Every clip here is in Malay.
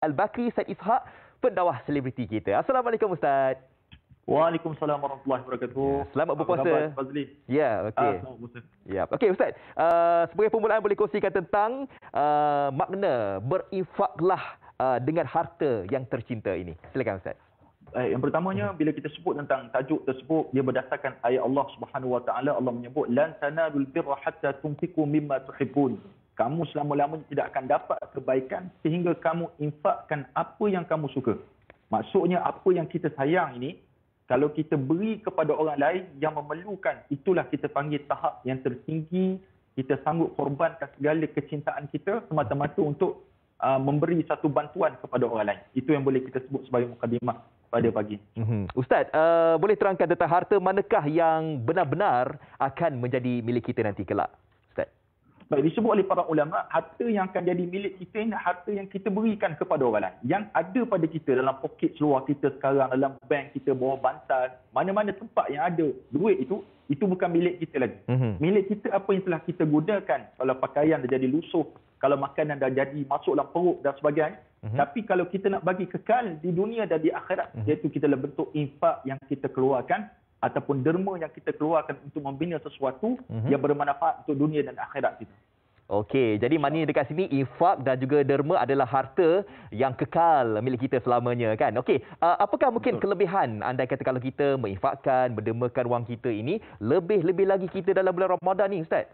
Al-Bakri Said Ishak, pendawah selebriti kita. Assalamualaikum Ustaz. Waalaikumsalam warahmatullahi wabarakatuh. Selamat berpuasa. Apa khabar, Fazli? Ya, okey. Selamat berpuasa. Ya, okey Ustaz. Sebagai permulaan boleh kongsikan tentang makna berinfaklah dengan harta yang tercinta ini. Silakan Ustaz. Yang pertamanya, bila kita sebut tentang tajuk tersebut, dia berdasarkan ayat Allah Subhanahu Wa Taala. Allah menyebut lan tanalul birra hatta tunfiqu mimma tuhibbun. Kamu selama-lamanya tidak akan dapat kebaikan sehingga kamu infakkan apa yang kamu suka. Maksudnya apa yang kita sayang ini, kalau kita beri kepada orang lain yang memerlukan, itulah kita panggil tahap yang tertinggi. Kita sanggup korbankan segala kecintaan kita semata-mata untuk memberi satu bantuan kepada orang lain. Itu yang boleh kita sebut sebagai mukadimah pada pagi. Ustaz, boleh terangkan tentang harta manakah yang benar-benar akan menjadi milik kita nanti kelak? Ustaz. Baik, disebut oleh para ulama, harta yang akan jadi milik kita ini harta yang kita berikan kepada orang lain. Yang ada pada kita dalam poket seluar kita sekarang, dalam bank kita, bawah bantal, mana-mana tempat yang ada duit itu bukan milik kita lagi. Milik kita apa yang telah kita gunakan. Kalau pakaian dah jadi lusuh, kalau makanan dah jadi masuk dalam perut dan sebagainya. Tapi kalau kita nak bagi kekal di dunia dan di akhirat, iaitu kita dalam bentuk infak yang kita keluarkan, ataupun derma yang kita keluarkan untuk membina sesuatu yang bermanfaat untuk dunia dan akhirat kita. Okey, jadi maknanya dekat sini infak dan juga derma adalah harta yang kekal milik kita selamanya kan. Okey, apakah mungkin kelebihan andai kata kalau kita menginfakkan, berdermakan wang kita ini lebih-lebih lagi kita dalam bulan Ramadan ni Ustaz?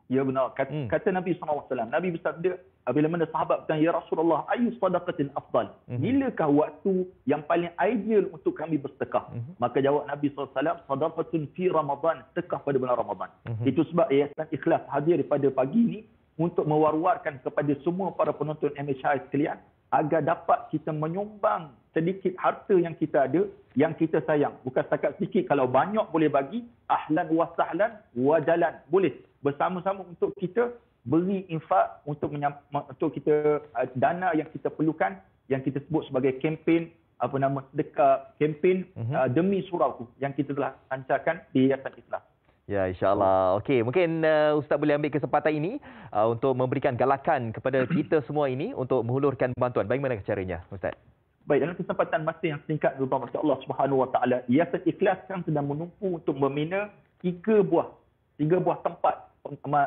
Ya benar. Kata Nabi SAW, Nabi bersabda, bila mana sahabat bertanya, Ya Rasulullah, ayu sadaqatin afdal? Bilakah waktu yang paling ideal untuk kami bersedekah? Maka jawab Nabi SAW, sadaqatun fi Ramadan, sedekah pada bulan Ramadan. Itu sebab Yayasan Ikhlas hadir pada pagi ini untuk mewar-warkan kepada semua para penonton MHI sekalian, agar dapat kita menyumbang sedikit harta yang kita ada, yang kita sayang. Bukan setakat sedikit, kalau banyak boleh bagi, ahlan wa sahlan wa jalan. Boleh bersama-sama untuk kita beri infak untuk kita dana yang kita perlukan, yang kita sebut sebagai kempen sedekah, kempen demi surau yang kita telah lancarkan di Yayasan Ikhlas. Ya, insya-Allah. Okey, mungkin Ustaz boleh ambil kesempatan ini untuk memberikan galakan kepada kita semua ini untuk menghulurkan bantuan. Bagaimana caranya, Ustaz? Baik, dalam kesempatan masa yang singkat, terutama Allah Subhanahu Wa Taala, Yayasan Ikhlas sekarang sedang menumpu untuk membina tiga buah tempat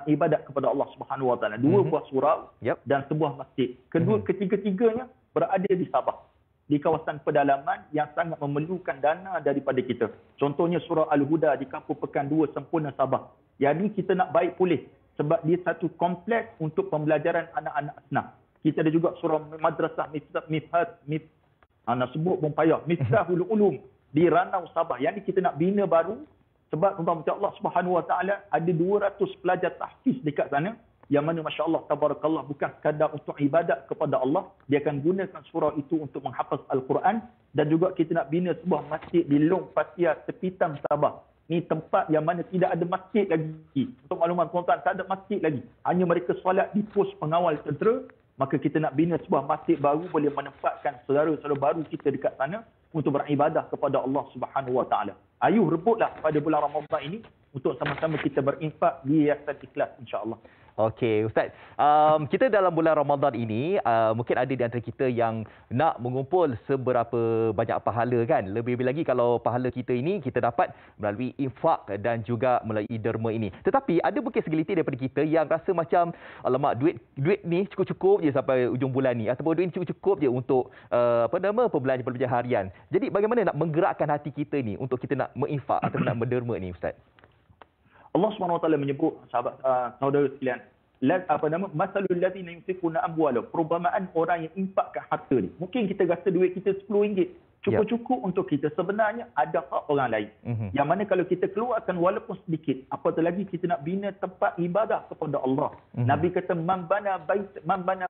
ibadat kepada Allah Subhanahu Wa Taala. Dua buah surau dan sebuah masjid. Ketiga-tiganya berada di Sabah, di kawasan pedalaman yang sangat memerlukan dana daripada kita. Contohnya surau Al-Huda di Kampung Pekan 2 Sempurna Sabah. Yang ini kita nak baik pulih sebab dia satu kompleks untuk pembelajaran anak-anak senang. Kita ada juga surau Madrasah nak sebut pun payah, Miftahul Ulum di Ranau Sabah. Yang ini kita nak bina baru sebab umpamanya Allah Subhanahu Wa Taala ada 200 pelajar tahfiz dekat sana, yang mana masya-Allah tabarakallah bukan sekadar untuk ibadat kepada Allah, dia akan gunakan surau itu untuk menghafaz Al-Quran. Dan juga kita nak bina sebuah masjid di Long Patia Tepitan Sabah. Ni tempat yang mana tidak ada masjid lagi. Untuk makluman tuan-tuan, tak ada masjid lagi. Hanya mereka solat di pos pengawal tentera. Maka kita nak bina sebuah masjid baru, boleh menempatkan saudara-saudara baru kita dekat sana untuk beribadah kepada Allah Subhanahu Wa Taala. Ayuh rebutlah pada bulan Ramadan ini untuk sama-sama kita berinfak di Yayasan Ikhlas, insya-Allah. Okey, Ustaz. Kita dalam bulan Ramadan ini, mungkin ada di antara kita yang nak mengumpul seberapa banyak pahala kan. Lebih-lebih lagi kalau pahala kita ini kita dapat melalui infak dan juga melalui derma ini. Tetapi ada mungkin segelintir daripada kita yang rasa macam, alamak, duit ni cukup-cukup je sampai ujung bulan ni, ataupun duit ni cukup-cukup je untuk perbelanjaan harian. Jadi bagaimana nak menggerakkan hati kita ni untuk kita nak menginfak atau nak menderma ni, Ustaz? Allah SWT menyebut sahabat saudara sekalian, masalul ladzina yunfiquna amwalahum, perumpamaan orang yang infakkan harta ni. Mungkin kita rasa duit kita RM10 cukup-cukup untuk kita, sebenarnya ada hak orang lain. Yang mana kalau kita keluarkan walaupun sedikit, apatah lagi kita nak bina tempat ibadah kepada Allah. Nabi kata man bana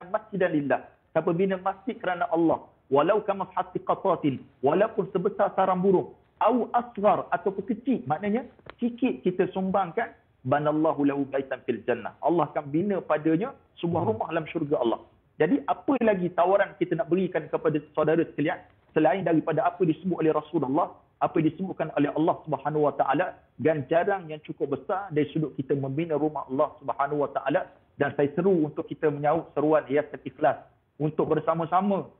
masjidan lillah, siapa bina masjid kerana Allah, walau kama hatiqatatin, walaupun sebesar sarang burung, au asghar ataupun kecil, maknanya sikit kita sumbangkan, banallahu lahu baitan fil jannah, Allah akan bina padanya sebuah rumah dalam syurga Allah. Jadi apa lagi tawaran kita nak berikan kepada saudara sekalian selain daripada apa disebut oleh Rasulullah, apa disebutkan oleh Allah Subhanahu Wa Taala, ganjaran yang cukup besar dari sudut kita membina rumah Allah Subhanahu Wa Taala. Dan saya seru untuk kita menyahut seruan Yayasan Ikhlas untuk bersama-sama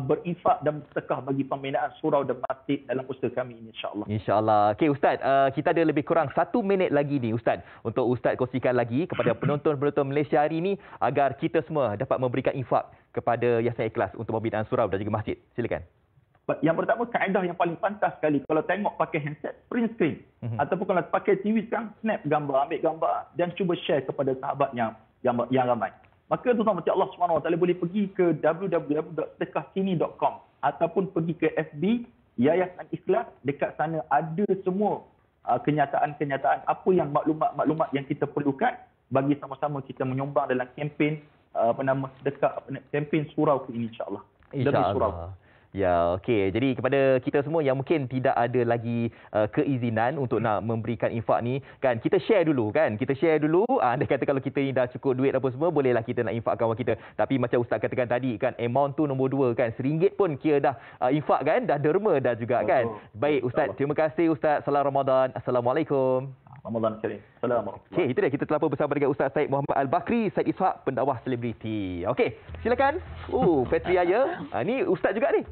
berinfak dan bersedekah bagi pembinaan surau dan masjid dalam usaha kami ini, insya-Allah. InsyaAllah. Okey Ustaz, kita ada lebih kurang 1 minit lagi ni Ustaz untuk Ustaz kongsikan lagi kepada penonton-penonton Malaysia hari ini agar kita semua dapat memberikan infak kepada Yayasan Ikhlas untuk pembinaan surau dan juga masjid. Silakan. Yang pertama, kaedah yang paling pantas sekali kalau tengok pakai handset, print screen. Ataupun kalau pakai TV sekarang, snap gambar, ambil gambar dan cuba share kepada sahabat yang ramai. Maka tuan-tuan macam Allah SWT boleh pergi ke www.sedekahsini.com ataupun pergi ke FB Yayasan Ikhlas. Dekat sana ada semua kenyataan-kenyataan apa yang maklumat-maklumat yang kita perlukan bagi sama-sama kita menyumbang dalam kempen sedekah, kempen surau ini, insya-Allah. InsyaAllah. Ya, okey. Jadi kepada kita semua yang mungkin tidak ada lagi keizinan untuk nak memberikan infak ni, kan kita share dulu kan. Kita share dulu. Anda kata kalau kita ni dah cukup duit apa semua, bolehlah kita nak infak kawan kita. Tapi macam Ustaz katakan tadi kan, amount tu nombor 2 kan. RM1 pun kira dah infak kan, dah derma dah juga kan. Baik Ustaz, terima kasih Ustaz. Salam Ramadan. Assalamualaikum. Ramadan Karim. Assalamualaikum. Okey, itu dia kita telah bersama dengan Ustaz Syed Muhammad Al-Bakri, Syed Ishak, pendakwah selebriti. Okey, silakan. Petri Aya. Ni Ustaz juga ni.